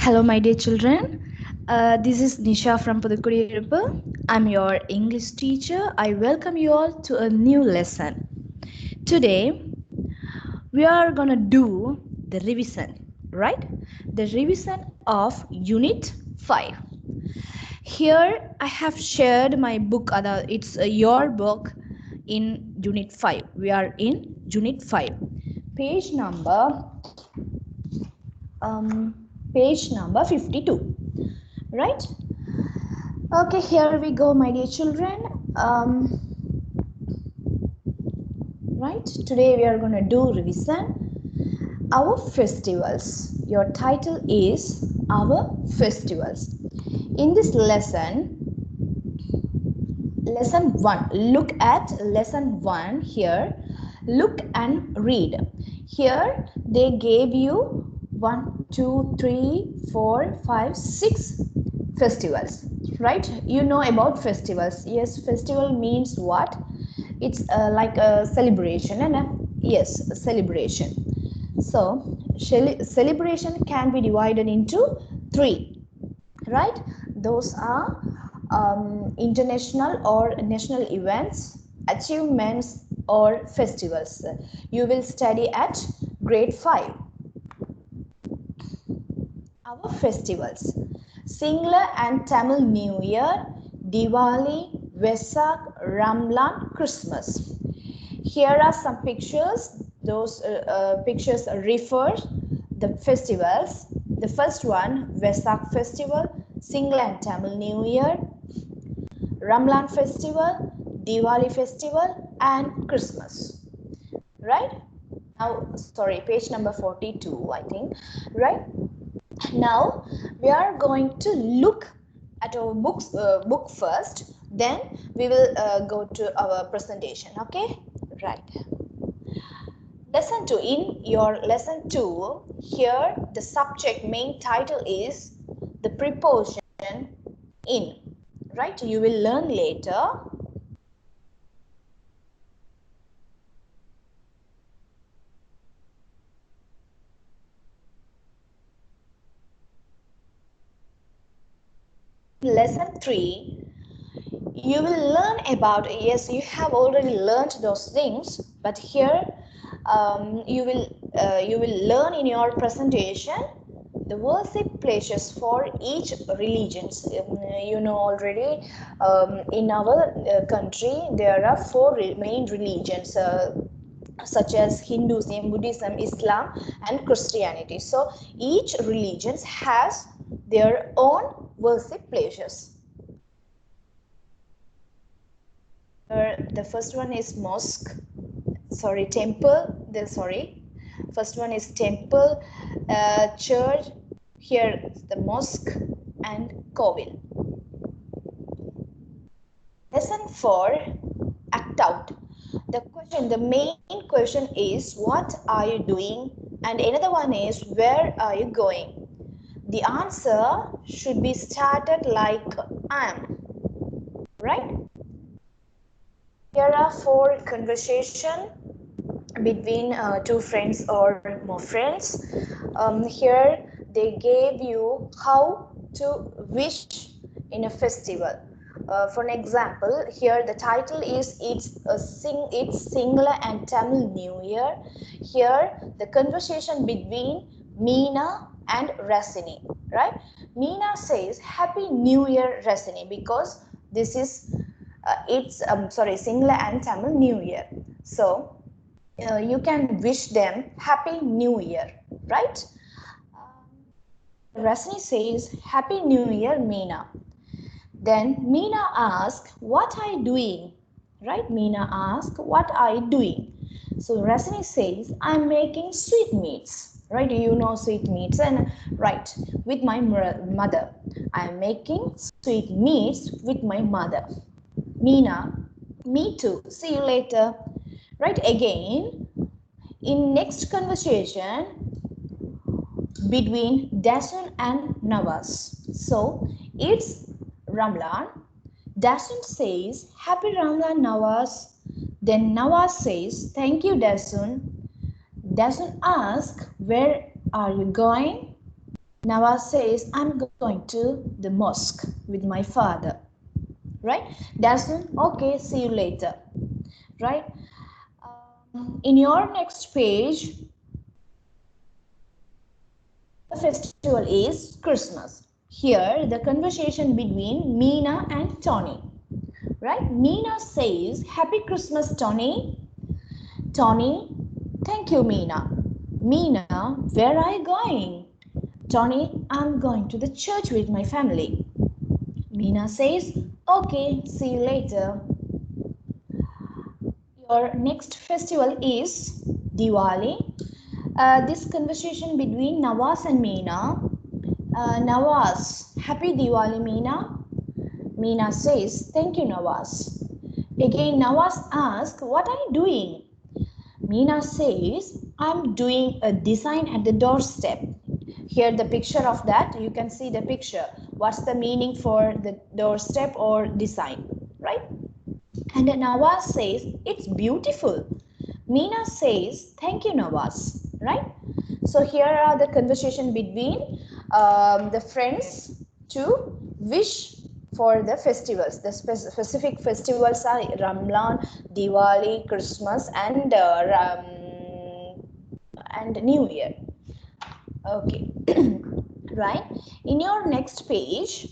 Hello, my dear children. This is Nisha from Pudukudi. I'm your English teacher. I welcome you all to a new lesson. Today, we are gonna do the revision, right? The revision of Unit 5. Here, I have shared my book. It's your book in Unit 5. We are in Unit 5. Page number um, page number 52, right? Okay, here we go, my dear children. Right, today we are going to do revision our festivals. Your title is our festivals. In this lesson 1, look at lesson 1 here. Look and read. Here they gave you 1, 2, 3, 4, 5, 6 festivals, right? You know about festivals. Yes, festival means what? It's like a celebration, and yes, a celebration. So celebration can be divided into 3, right? Those are international or national events, achievements, or festivals. You will study at grade 5. Our festivals: Sinhala and Tamil New Year, Diwali, Vesak, Ramlan, Christmas. Here are some pictures. Those pictures refer the festivals. The first one, Vesak festival, Sinhala and Tamil New Year, Ramlan festival, Diwali festival, and Christmas. Right? Now, sorry, page number 42, I think. Right? Now, we are going to look at our book first. Then we will go to our presentation. Okay? Right. Lesson 2. In your lesson 2, here the subject main title is the preposition in. Right? You will learn later. Lesson 3, you will learn about, yes, you have already learned those things, but here you will learn in your presentation the worship places for each religions. You know already, in our country there are 4 main religions, such as Hinduism, Buddhism, Islam, and Christianity. So each religion has their own worship places. The first one is mosque, sorry, temple. First one is temple, church. Here the mosque and kovil. Lesson 4, act out. The main question is what are you doing, and another one is where are you going. The answer should be started like am, right? Here are 4 conversation between 2 friends or more friends. Here they gave you how to wish in a festival. For an example, here the title is it's Sinhala and Tamil New Year. Here the conversation between Meena and Rasini, right? Meena says Happy New Year, Rasini, because this is Sinhala and Tamil New Year. So you can wish them Happy New Year, right? Rasini says Happy New Year, Meena. Then Meena asks, what are you doing? Right? Meena asks, what are you doing? So Rasini says, I'm making sweetmeats. Right? You know sweetmeats, and right, with my mother. I'm making sweetmeats with my mother. Meena, me too. See you later. Right? Again, in next conversation between Dasun and Nawaz. So it's Ramlan. Dasun says, Happy Ramlan, Nawaz. Then Nawaz says, Thank you, Dasun. Dasun asks, Where are you going? Nawaz says, I'm going to the mosque with my father. Right? Darshan, okay, see you later. Right? In your next page, the festival is Christmas. Here, the conversation between Meena and Tony. Right? Meena says, Happy Christmas, Tony. Tony, thank you, Meena. Meena, where are you going? Tony, I'm going to the church with my family. Meena says, okay, see you later. Your next festival is Diwali. This conversation between Nawaz and Meena. Nawaz, happy Diwali, Meena. Meena says, thank you, Nawaz. Again, Nawaz asks, what are you doing? Meena says, I'm doing a design at the doorstep. Here the picture of that, you can see the picture. What's the meaning for the doorstep or design, right? And Nawaz says, it's beautiful. Meena says, thank you, Nawaz, right? So here are the conversation between the friends to wish for the festivals. The specific festivals are Ramadan, Diwali, Christmas, and New Year. Okay, right? In your next page,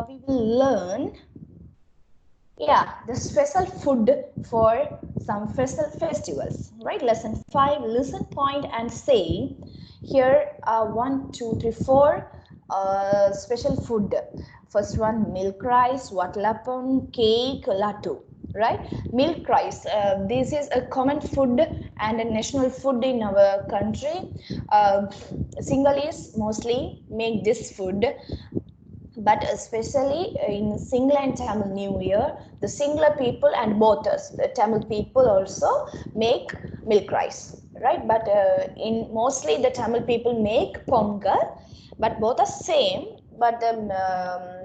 we will learn, yeah, the special food for some festivals, right? Lesson 5, listen, point, and say. Here are 1, 2, 3, 4 special food. First one, milk rice, watlapam, cake, lattu. Right, milk rice. This is a common food and a national food in our country. Sinhalese mostly make this food, but especially in Sinhala and Tamil New Year, the Sinhala people and both us, the Tamil people also make milk rice, right? But in mostly the Tamil people make pongal, but both are same, but the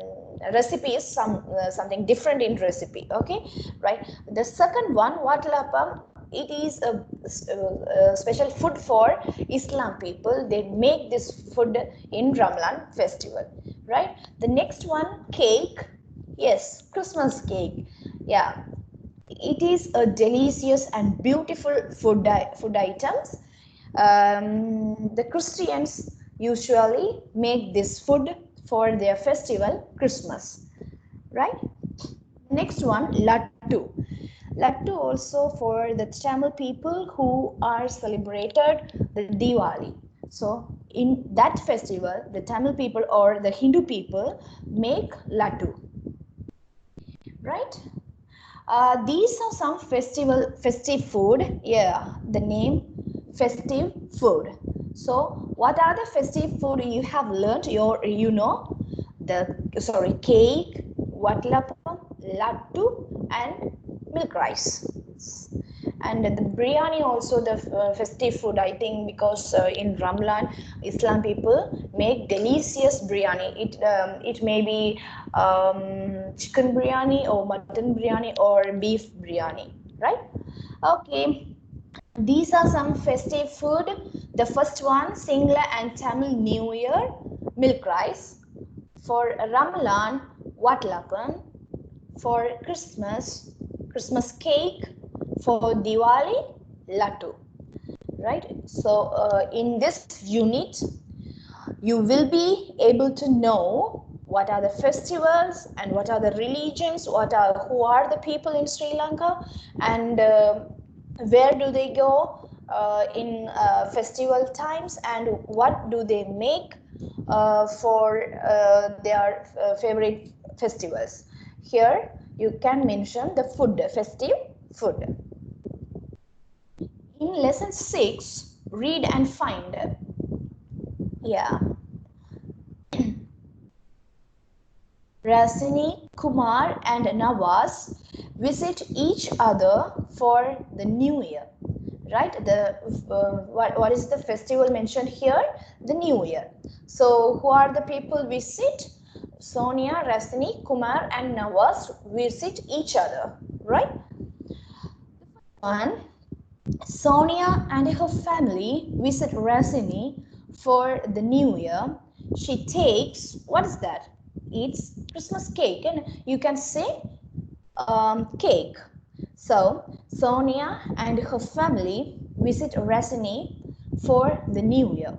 recipe is something different in recipe. Okay, right? The second one, watlapam, it is a special food for Islam people. They make this food in Ramadan festival, right? The next one, cake. Yes, Christmas cake. Yeah, it is a delicious and beautiful food items. The Christians usually make this food for their festival Christmas, right? Next one, lattu. Lattu also for the Tamil people who are celebrated the Diwali. So in that festival, the Tamil people or the Hindu people make lattu, right? These are some festive food. Yeah, the name festive food. So what are the festive food you have learned? You know the cake, watlapam, lattu, and milk rice. And the biryani also the festive food, I think, because in Ramadan Islam people make delicious biryani. It may be chicken biryani or mutton biryani or beef biryani, right? Okay, these are some festive food. The first one, Singla and Tamil New Year, milk rice. For Ramadan, watlapam. For Christmas, Christmas cake. For Diwali, lattu. Right? So in this unit, you will be able to know what are the festivals and what are the religions, who are the people in Sri Lanka, and where do they go in festival times, and what do they make for their favorite festivals. Here you can mention the food, festive food. In lesson 6, read and find. Yeah. Rasini, Kumar, and Nawaz visit each other for the New Year. Right? What is the festival mentioned here? The New Year. So who are the people visit? Sonia, Rasini, Kumar, and Nawaz visit each other. Right? One, Sonia and her family visit Rasini for the new year, she takes, what is that? It's Christmas cake, and you can say cake. So Sonia and her family visit Rasini for the new year.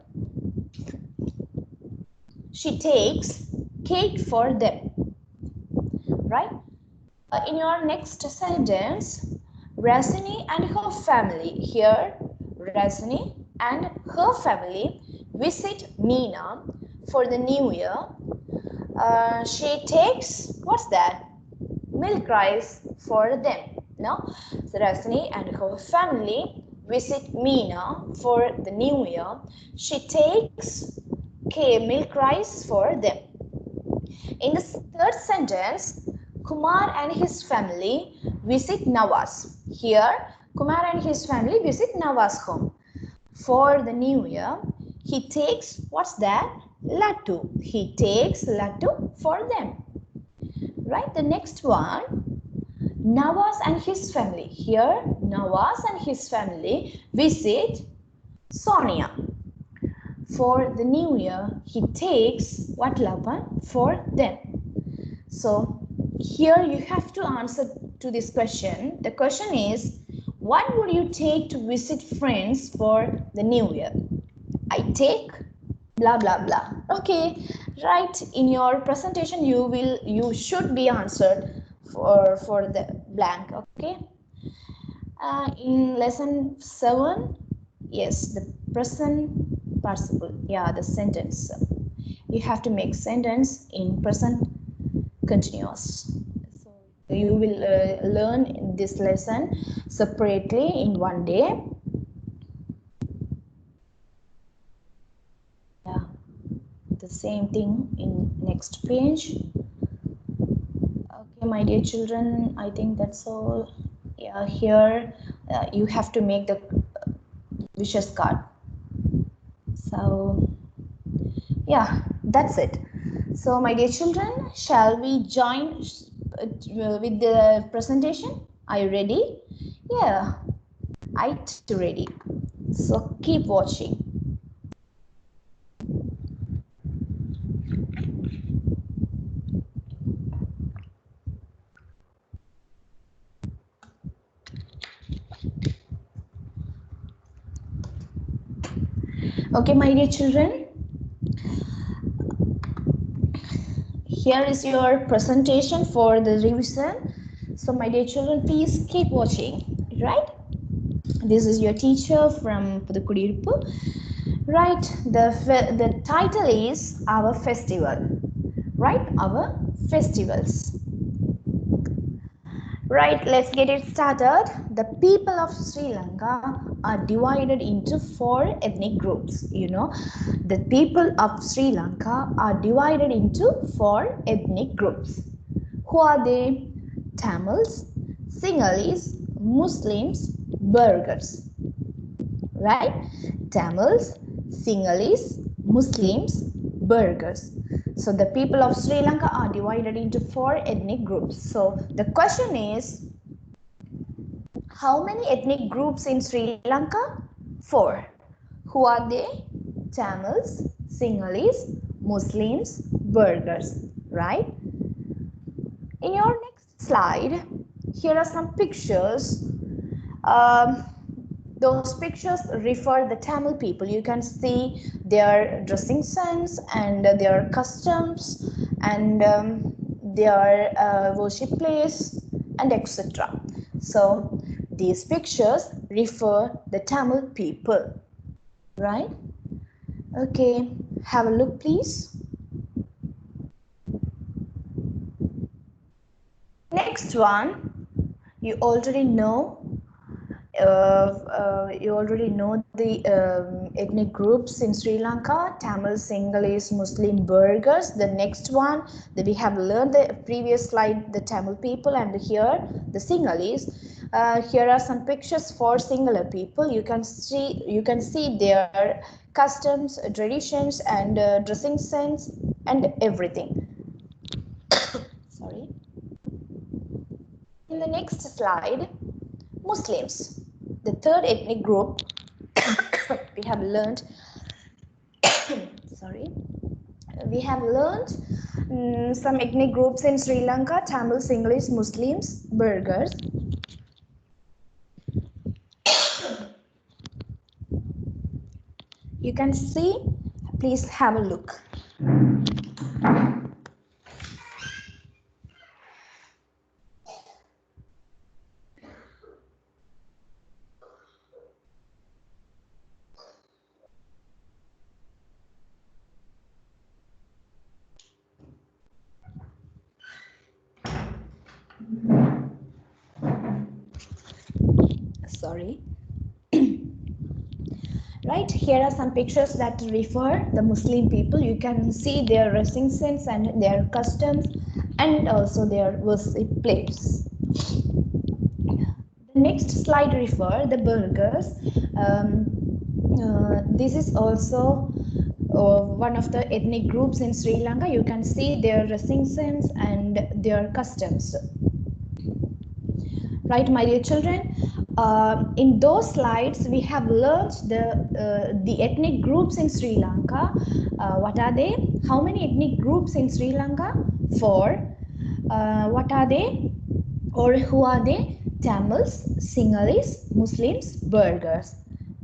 She takes cake for them, right? In your next sentence, Rasini and her family. Here, Rasini and her family visit Meena for the new year. She takes, what's that? Milk rice for them. No? So Rasini and her family visit Meena for the new year. She takes milk rice for them. In the third sentence, Kumar and his family visit Nawaz. Here, Kumar and his family visit Nawaz home. For the new year, he takes, what's that? Laddu. He takes laddu for them. Right? The next one, Nawaz and his family. Here, Nawaz and his family visit Sonia. For the new year, he takes what Laban for them. So here you have to answer to this question. The question is, what would you take to visit friends for the new year? I take blah blah blah. Okay, right, in your presentation you should be answered for the blank. Okay. In lesson 7, yes, the present participle. Yeah, the sentence. You have to make sentence in present continuous. So you will learn this lesson separately in one day. Yeah, the same thing in next page. Okay, my dear children, I think that's all. Yeah, here you have to make the wishes card. So yeah, that's it. So my dear children, shall we join with the presentation? Are you ready? Yeah, I too ready. So keep watching. Okay, my dear children, here is your presentation for the revision. So my dear children, please keep watching, right? This is your teacher from Pudukudiyiruppu. Right, the title is our festival, right? Our festivals. Right, let's get it started. The people of Sri Lanka are divided into 4 ethnic groups. You know, the people of Sri Lanka are divided into 4 ethnic groups. Who are they? Tamils, Sinhalese, Muslims, Burghers. Right? Tamils, Sinhalese, Muslims, Burghers. So the people of Sri Lanka are divided into 4 ethnic groups. So the question is, how many ethnic groups in Sri Lanka? 4. Who are they? Tamils, Sinhalese, Muslims, Burghers. Right? In your next slide, here are some pictures. Um, those pictures refer the Tamil people. You can see their dressing sense and their customs and their worship place and etc. So these pictures refer the Tamil people, right? Okay, have a look please. Next one, you already know the ethnic groups in Sri Lanka: Tamil, Sinhalese, Muslim, Burghers. The next one that we have learned the previous slide, the Tamil people, and here the Sinhalese. Here are some pictures for Sinhala people. You can see their customs, traditions, and dressing sense and everything. Sorry. In the next slide, Muslims, the third ethnic group we have learned we have learned some ethnic groups in Sri Lanka: Tamils, English, Muslims, Burghers. You can see, please have a look. Sorry. Right, here are some pictures that refer the Muslim people. You can see their dressing sense and their customs and also their worship place. The next slide refer the burghers. This is also one of the ethnic groups in Sri Lanka. You can see their dressing sense and their customs. Right, my dear children, in those slides we have learned the ethnic groups in Sri Lanka. What are they? How many ethnic groups in Sri Lanka? 4. What are they, or who are they? Tamils, Sinhalese, Muslims, Burghers.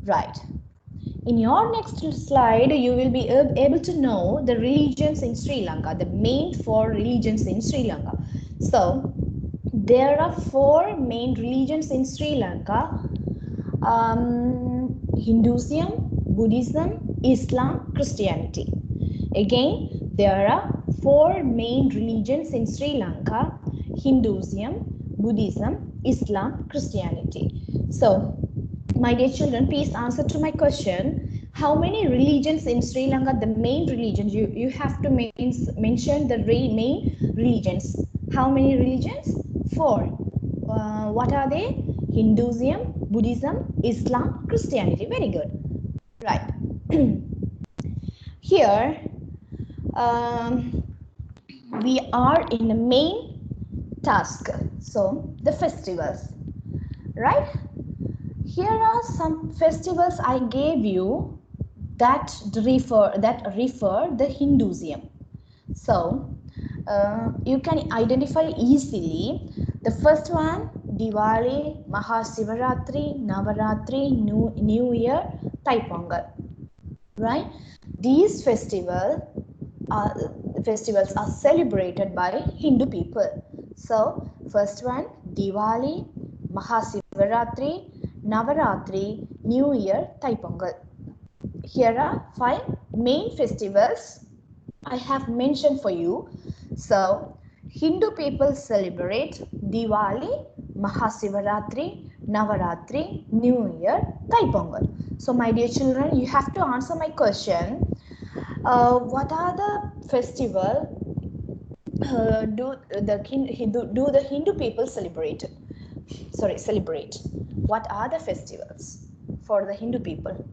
Right. In your next slide, you will be able to know the religions in Sri Lanka, the main 4 religions in Sri Lanka. So, there are 4 main religions in Sri Lanka: Hinduism, Buddhism, Islam, Christianity. Again, there are 4 main religions in Sri Lanka: Hinduism, Buddhism, Islam, Christianity. So, my dear children, please answer to my question. How many religions in Sri Lanka? The main religions, you have to mention the main religions. How many religions? 4. What are they? Hinduism, Buddhism, Islam, Christianity. Very good. Right. Here, we are in the main task. So, the festivals. Right? Here are some festivals I gave you that refer the Hinduism. So you can identify easily. The first one: Diwali, Mahasivaratri, Navaratri, New Year, Thaipongal. Right? These festivals are celebrated by Hindu people. So first one: Diwali, Mahasivaratri, Navaratri, New Year, Thaipongal. Here are 5 main festivals I have mentioned for you. So, Hindu people celebrate Diwali, Mahasivaratri, Navaratri, New Year, Thaipongal. So, my dear children, you have to answer my question. What are the festival do the Hindu people celebrate? Celebrate. What are the festivals for the Hindu people?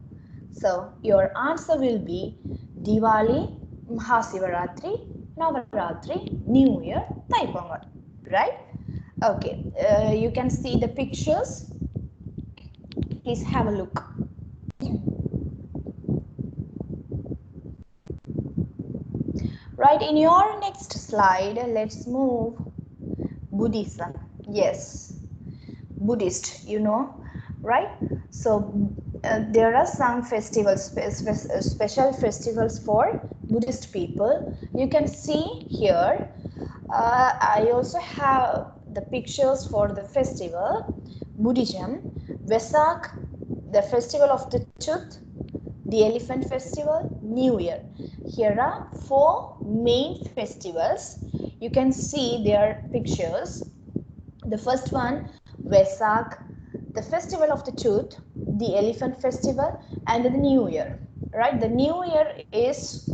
So your answer will be Diwali, Mahasivaratri, Navaratri, New Year, Thaipongal. Right? Okay. You can see the pictures. Please have a look. Right, in your next slide, let's move Buddhism. Yes, Buddhist, right? So there are some festivals, special festivals for Buddhist people. You can see here. I also have the pictures for the festival. Buddhism, Vesak, the festival of the tooth, the elephant festival, New Year. Here are 4 main festivals. You can see their pictures. The first one, Vesak, the festival of the tooth, the elephant festival, and the New Year. Right? The New Year is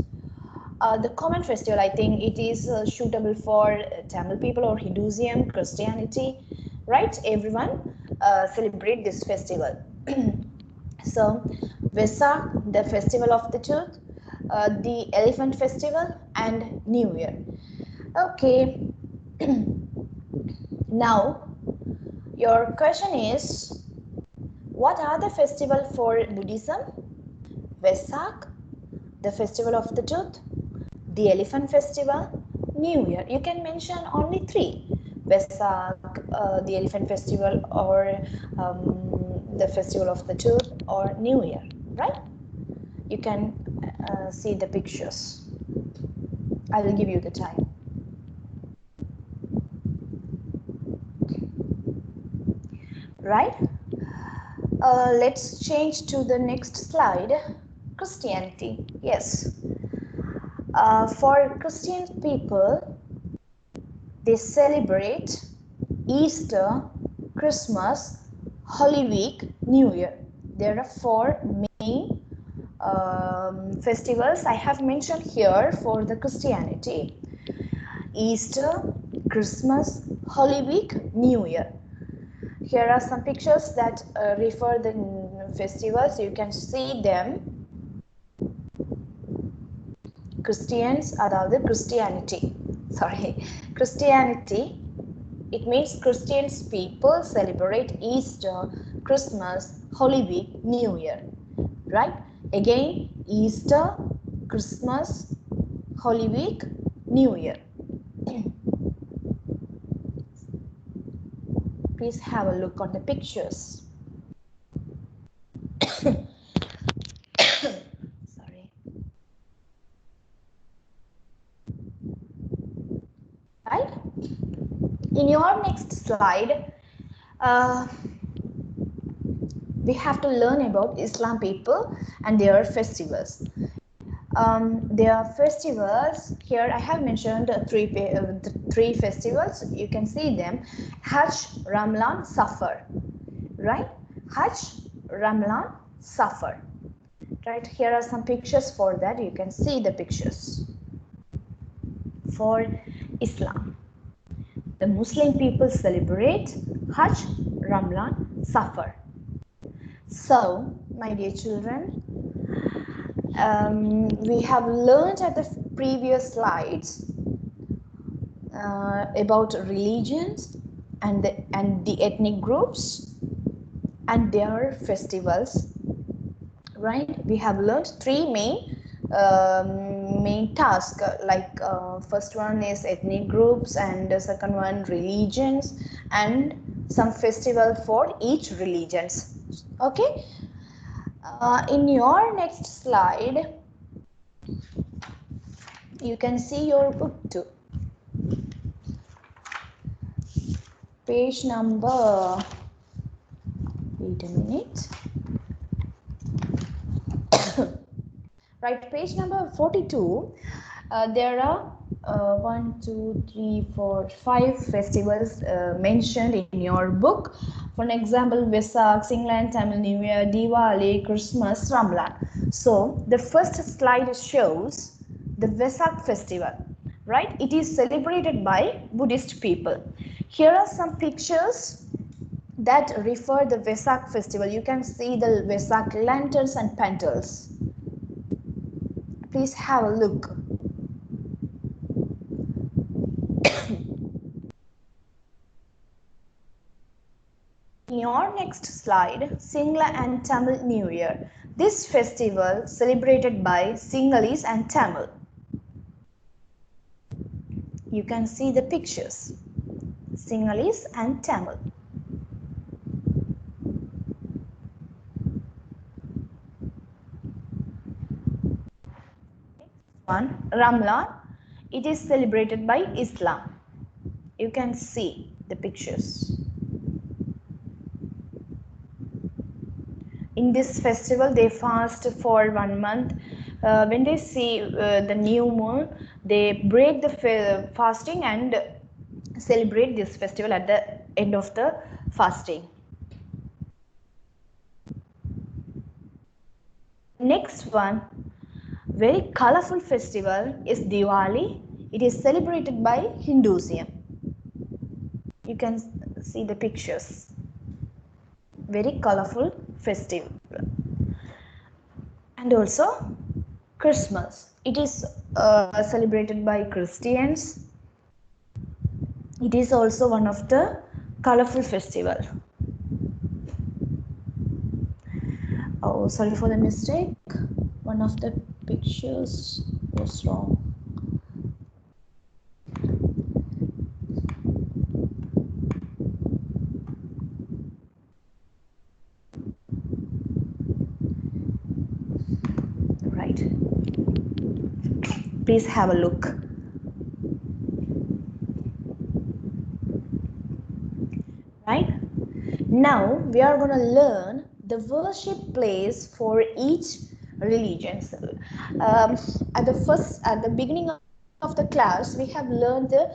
the common festival. I think it is suitable for Tamil people or Hinduism, Christianity. Right? Everyone celebrate this festival. So, Vesak, the festival of the tooth, the elephant festival, and New Year. Okay. Now, your question is, what are the festival for Buddhism? Vesak, the festival of the tooth, the Elephant Festival, New Year. You can mention only three: Vesak, the Elephant Festival, or the Festival of the Tooth, or New Year, right? You can see the pictures. I will give you the time. Right? Let's change to the next slide. Christianity. Yes. For Christian people, they celebrate Easter, Christmas, Holy Week, New Year. There are four main festivals I have mentioned here for the Christianity: Easter, Christmas, Holy Week, New Year. Here are some pictures that refer the festivals. You can see them. Christians, அதாவது Christianity. Sorry, Christianity. It means Christians people celebrate Easter, Christmas, Holy Week, New Year. Right? Again, Easter, Christmas, Holy Week, New Year. Please have a look on the pictures. Sorry. Right? In your next slide, we have to learn about Islam people and their festivals. Their festivals, here I have mentioned three festivals. You can see them: Hajj, Ramadan, Safar. Right? Hajj, Ramadan, Safar. Right? Here are some pictures for that. You can see the pictures. For Islam, the Muslim people celebrate Hajj, Ramadan, Safar. So, my dear children, we have learned at the previous slides about religions and the ethnic groups and their festivals. Right? We have learned three main tasks. Like first one is ethnic groups, and the second one religions, and some festival for each religions. Okay. In your next slide, you can see your book too. Page number, wait a minute. Right, page number 42. There are 1, 2, 3, 4, 5 festivals mentioned in your book. For an example, Vesak, Singland, Tamil New Year, Diwali, Christmas, Ramadan. So the first slide shows the Vesak festival. Right? It is celebrated by Buddhist people. Here are some pictures that refer the Vesak festival. You can see the Vesak lanterns and pandals. Please have a look. In your next slide, Singla and Tamil New Year. This festival celebrated by Sinhalese and Tamil. You can see the pictures. Sinhalese and Tamil. One, Ramadan. It is celebrated by Islam. You can see the pictures. In this festival, they fast for 1 month. When they see the new moon, they break the fasting and celebrate this festival at the end of the fasting. Next one, very colorful festival is Diwali. It is celebrated by Hinduism. You can see the pictures. Very colorful festival. And also Christmas. It is celebrated by Christians. It is also one of the colorful festival. Oh, sorry for the mistake. One of the pictures was wrong. Please have a look. Right? Now we are going to learn the worship place for each religion. At the beginning of the class, we have learned the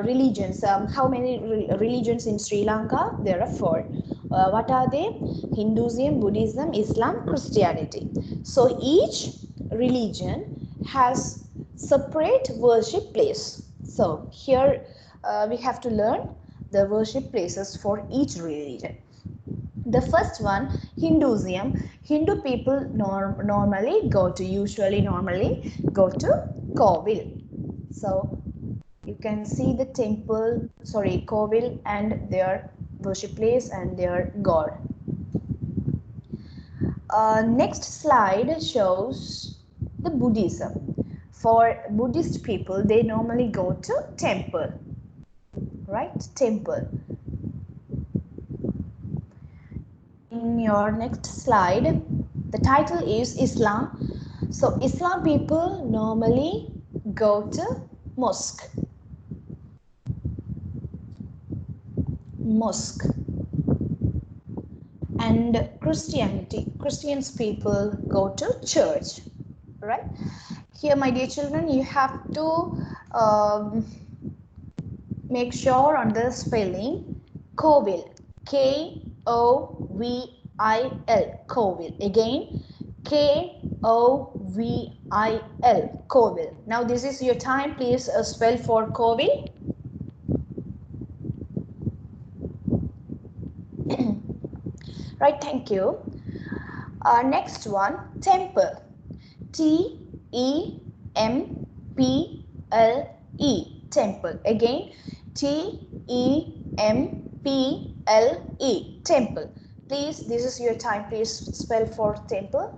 religions. How many religions in Sri Lanka? There are four. What are they? Hinduism, Buddhism, Islam, Christianity. So each religion has separate worship place. So here we have to learn the worship places for each religion. The first one, Hinduism. Hindu people normally go to Kovil. So you can see the temple, Kovil, and their worship place and their god. Next slide shows the Buddhism. For Buddhist people, they normally go to temple, right? Temple. In your next slide, the title is Islam. So Islam people normally go to mosque. And Christians people go to church, right? Here, my dear children, you have to make sure on the spelling. Kovil, Kovil, Kovil. Again, Kovil, Kovil. Now this is your time. Please spell for Kovil. Right, thank you. Next one, temple. Temple. Temple. Again, Temple. Temple. Please, this is your time. Please spell for temple.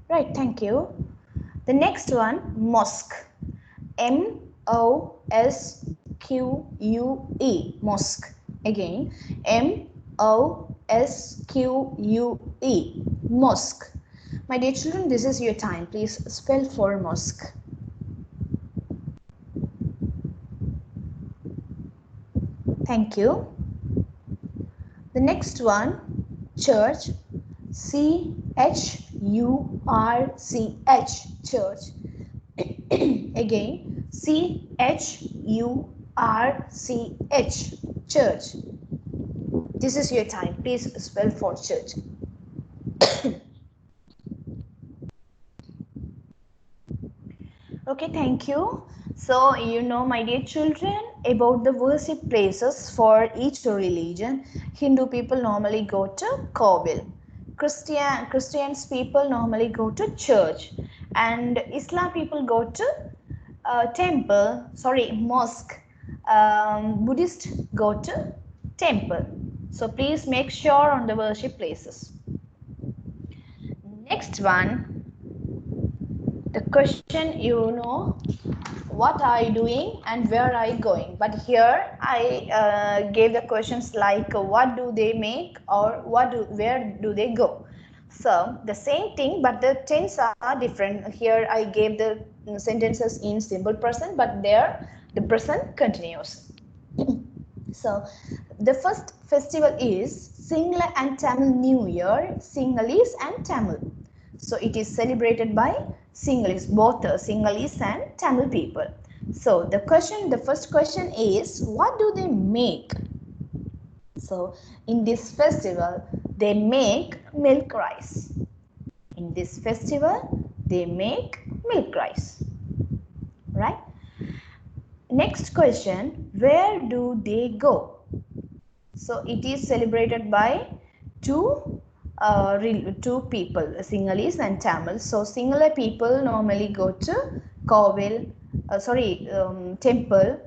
Right, thank you. The next one, mosque. Mosque. Mosque. Again, Mosque. Mosque. My dear children, this is your time. Please spell for mosque. Thank you. The next one, church. Church. Church. Again, Church. Church. This is your time. Please spell for church. Okay, thank you. So, you know, my dear children, about the worship places for each religion. Hindu people normally go to Kovil. Christians people normally go to church. And Islam people go to mosque. Buddhist go to temple. So, please make sure on the worship places. Next one. The question, you know, what are you doing and where are you going? But here I gave the questions like what do they make or where do they go? So the same thing, but the tense are different. Here I gave the sentences in simple present, but there the present continuous. So the first festival is Sinhala and Tamil New Year, Sinhalese and Tamil. So it is celebrated by Sinhalese, both Sinhalese and Tamil people. So the first question is, what do they make? So in this festival, they make milk rice. In this festival, they make milk rice. Right? Next question, where do they go? So it is celebrated by two people, Sinhalese and Tamil. So Sinhala people normally go to Kovil, temple,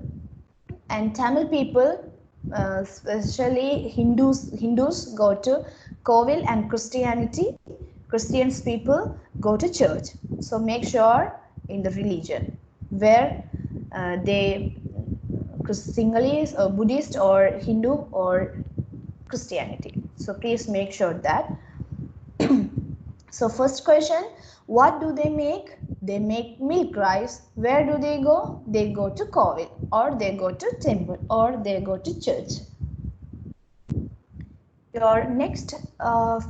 and Tamil people, especially Hindus go to Kovil, and Christians people go to church. So make sure in the religion where they Sinhalese or Buddhist or Hindu or Christianity. So please make sure that. So first question, what do they make? They make milk rice. Where do they go? They go to Kovil, or they go to temple, or they go to church. Your next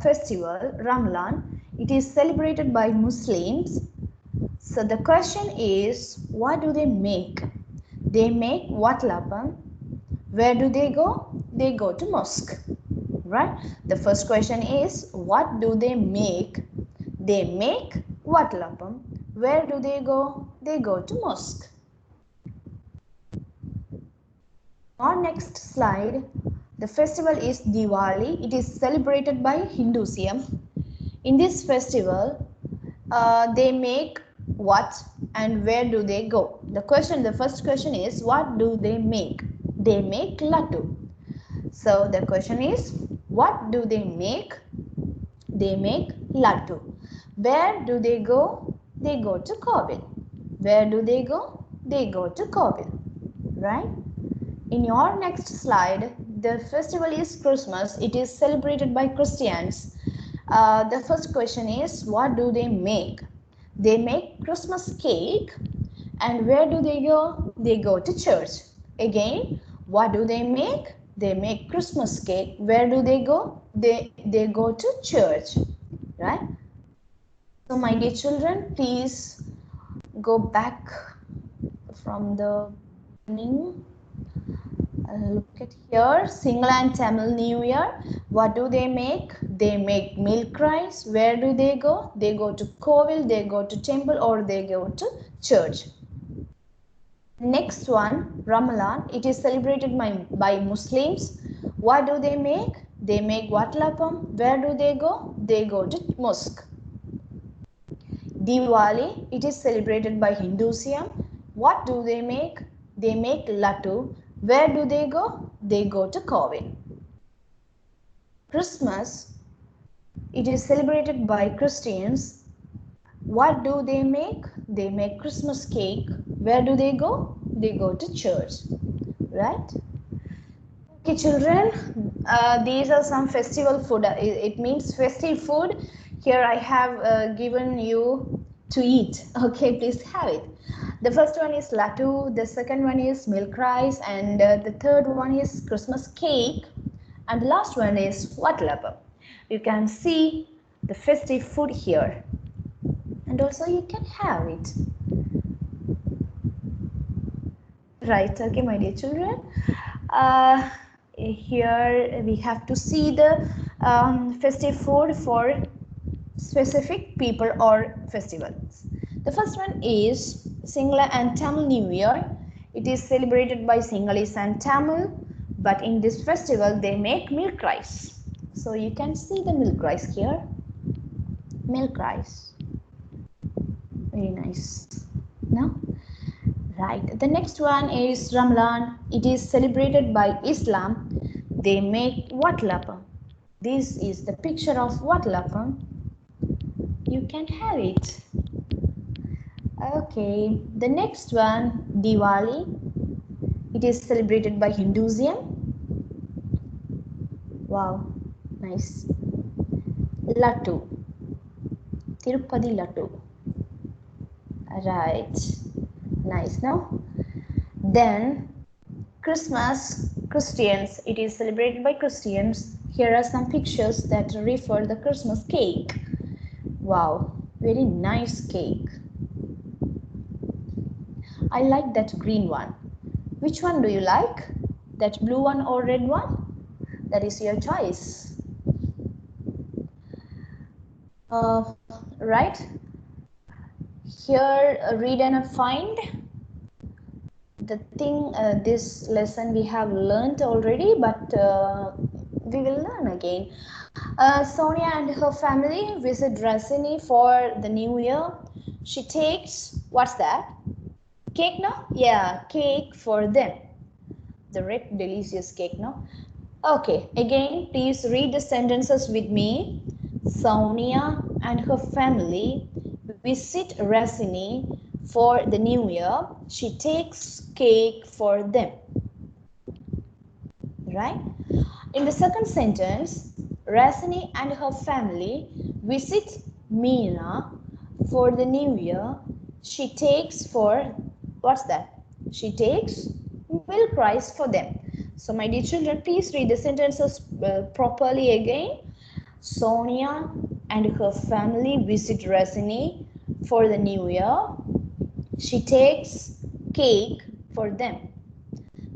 festival, Ramadan, it is celebrated by Muslims. So the question is, what do they make? They make what lapam? Where do they go? They go to mosque, right? The first question is, what do they make? They make what lapam? Where do they go? They go to mosque. Our next slide, the festival is Diwali. It is celebrated by Hinduism. In this festival, they make what and where do they go? The first question is, what do they make? They make laddu. So the question is, what do they make? They make laddu. Where do they go? They go to Kovil. Where do they go? They go to Kovil, right? In your next slide, the festival is Christmas. It is celebrated by Christians. The first question is, what do they make? They make Christmas cake. And where do they go? They go to church. Again, what do they make? They make Christmas cake. Where do they go? They go to church, right? So my dear children, please go back from the beginning. Look at here, Sinhala and Tamil New Year. What do they make? They make milk rice. Where do they go? They go to Kovil, they go to temple, or they go to church. Next one, Ramadan. It is celebrated by Muslims. What do they make? They make what lapam? Where do they go? They go to mosque. Diwali. It is celebrated by Hinduism. What do they make? They make laddu. Where do they go? They go to Kovil. Christmas. It is celebrated by Christians. What do they make? They make Christmas cake. Where do they go? They go to church, right? Okay, children, these are some festival food. It means festive food. Here I have given you to eat. Okay, please have it. The first one is laddu, the second one is milk rice, and the third one is Christmas cake, and the last one is what lapam. You can see the festive food here, and also you can have it. Right, okay, my dear children. Here we have to see the festive food for specific people or festivals. The first one is Sinhala and Tamil New Year. It is celebrated by Sinhalese and Tamil, but in this festival they make milk rice. So you can see the milk rice here. Milk rice. Very nice. Now, right. The next one is Ramadan. It is celebrated by Islam. They make what lapam? This is the picture of what lapam. You can have it. Okay. The next one, Diwali. It is celebrated by Hinduism. Wow, nice. Laddu. Tirupati Laddu. Right. Nice, no? Then Christmas, Christians. It is celebrated by Christians. Here are some pictures that refer the Christmas cake. Wow, very nice cake. I like that green one. Which one do you like? That blue one or red one? That is your choice. Right? Here, read and find. The thing, this lesson we have learned already, but we will learn again. Sonia and her family visit Rasini for the new year. She takes, what's that? Cake, no? Yeah, cake for them. The red delicious cake, no? Okay, again, please read the sentences with me. Sonia and her family visit Rasini for the new year. She takes cake for them. Right? In the second sentence, Rasini and her family visit Meena for the new year. She takes for what's that? She takes milk rice for them. So, my dear children, please read the sentences properly again. Sonia and her family visit Rasini for the new year. She takes cake for them.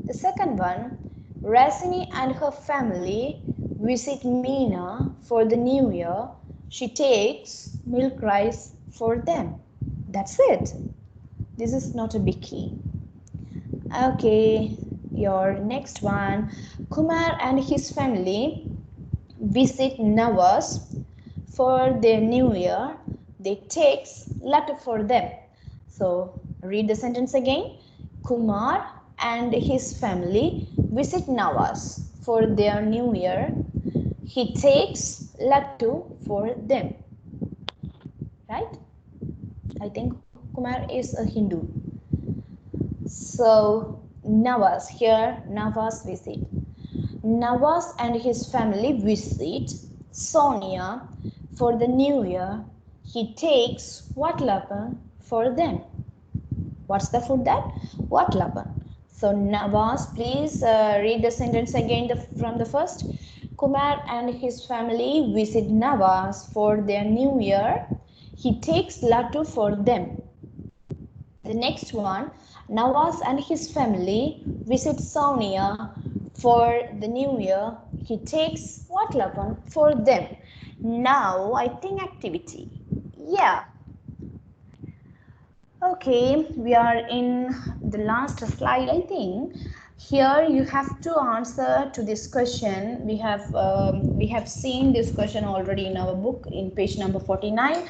The second one, Rasini and her family visit Meena for the new year. She takes milk rice for them. That's it. This is not a biggie. Okay, your next one. Kumar and his family visit Navas for their new year. They takes laddu for them. So read the sentence again. Kumar and his family visit Navas for their new year. He takes laddu for them. Right? I think Kumar is a Hindu. So Navas here, Navas visit. Navas and his family visit Sonia for the new year. He takes what lapan for them. What's the food that? What lapan? So Navas, please read the sentence again from the first. Kumar and his family visit Navas for their new year. He takes laddu for them. The next one, Nawaz and his family visit Sonia for the new year. He takes what lapan for them. Now I think activity. Yeah. Okay, we are in the last slide, I think. Here you have to answer to this question. We have seen this question already in our book in page number 49.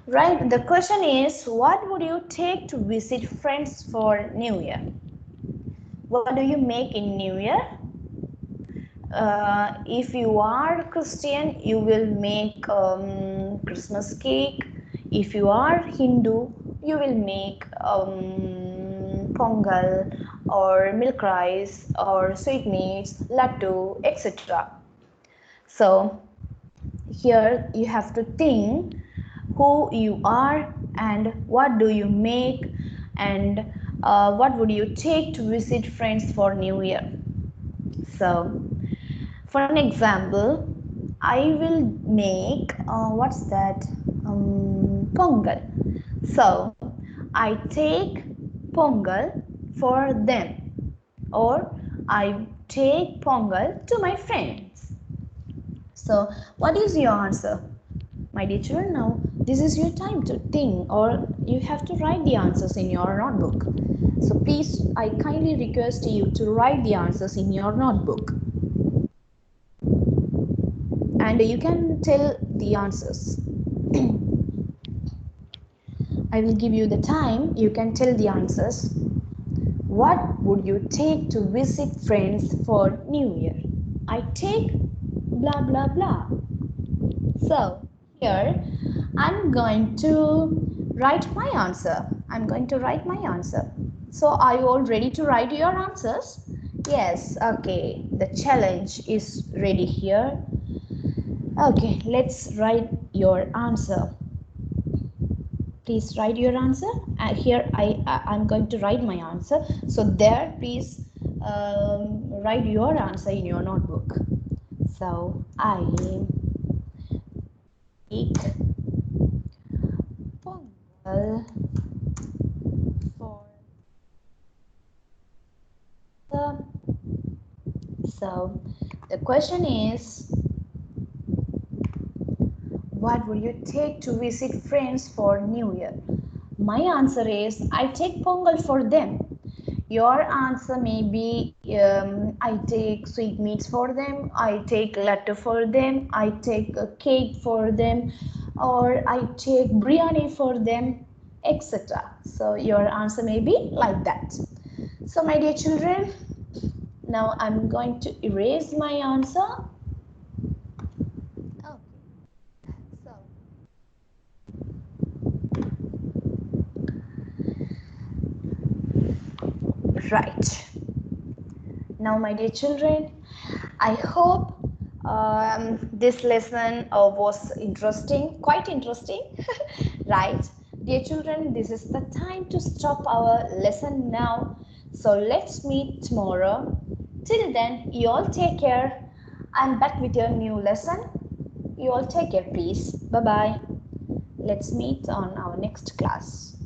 Right, the question is, what would you take to visit friends for New Year? What do you make in New Year? If you are Christian, you will make Christmas cake. If you are Hindu, you will make pongal or milk rice or sweetmeats, laddu, etc. So here you have to think who you are and what do you make and what would you take to visit friends for New Year. So for an example, I will make what's that, pongal. So I take pongal for them, or I take pongal to my friends. So what is your answer, my dear children? Now this is your time to think, or you have to write the answers in your notebook. So please, I kindly request you to write the answers in your notebook. And you can tell the answers. I will give you the time. You can tell the answers. What would you take to visit friends for New Year? I take blah blah blah. So here I'm going to write my answer. I'm going to write my answer. So are you all ready to write your answers? Yes, okay. The challenge is ready here. Okay, let's write your answer. Please write your answer. Here I'm going to write my answer. So there, please write your answer in your notebook. So I take pongal for the. So the question is, what will you take to visit friends for New Year? My answer is, I take pongal for them. Your answer may be, I take sweetmeats for them, I take laddu for them, I take a cake for them, or I take biryani for them, etc. So your answer may be like that. So my dear children, now I'm going to erase my answer. Okay. So right. Now, my dear children, I hope This lesson was interesting, quite interesting, right? Dear children, this is the time to stop our lesson now. So let's meet tomorrow. Till then, you all take care. I'm back with your new lesson. You all take care, please. Bye bye. Let's meet on our next class.